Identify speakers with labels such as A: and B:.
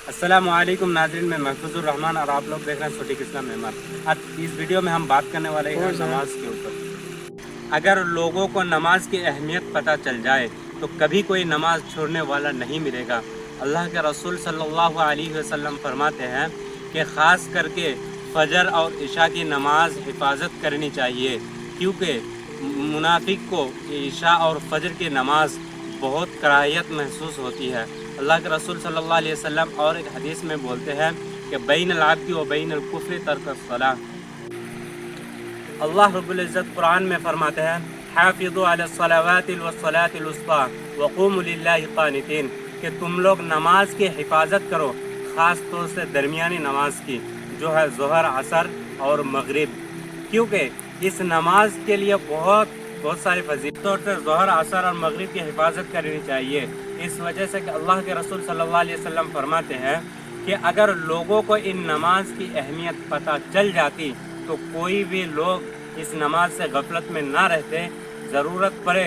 A: अस्सलाम वालेकुम नाज़रीन, मैं महफूजुर रहमान और आप लोग देख रहे हैं छोटी इस्लाम मेहमान। आज इस वीडियो में हम बात करने वाले हैं नमाज के ऊपर। अगर लोगों को नमाज की अहमियत पता चल जाए तो कभी कोई नमाज छोड़ने वाला नहीं मिलेगा। अल्लाह के रसूल सल्लल्लाहु अलैहि वसल्लम फरमाते हैं कि ख़ास करके फजर और इशा की नमाज हिफाजत करनी चाहिए, क्योंकि मुनाफिक को इशा और फजर की नमाज बहुत कराहियत महसूस होती है। अल्लाह के रसूल सल्लल्लाहु अलैहि वसल्लम और एक हदीस में बोलते हैं कि बैन अल-अब्दी व बैन अल-कुफ्रि तर्क अस-सलाह। अल्लाह रब्बुल इज़्ज़त कुरान में फरमाते हैं हाफ़िज़ू अलस्सलावाति वस्सलातिल वुस्ता व क़ूमू लिल्लाहि क़ानितीन, कि तुम लोग नमाज की हिफाजत करो, ख़ास तौर से दरमियानी नमाज की, जो है ज़ोहर, असर और मगरिब, क्योंकि इस नमाज के लिए बहुत सारी फजीलत तौर से ज़ोहर, असर और मगरिब की हिफाजत करनी चाहिए। इस वजह से कि अल्लाह के रसूल सल्लल्लाहु अलैहि वसल्लम फरमाते हैं कि अगर लोगों को इन नमाज की अहमियत पता चल जाती तो कोई भी लोग इस नमाज से गफलत में ना रहते। ज़रूरत पड़े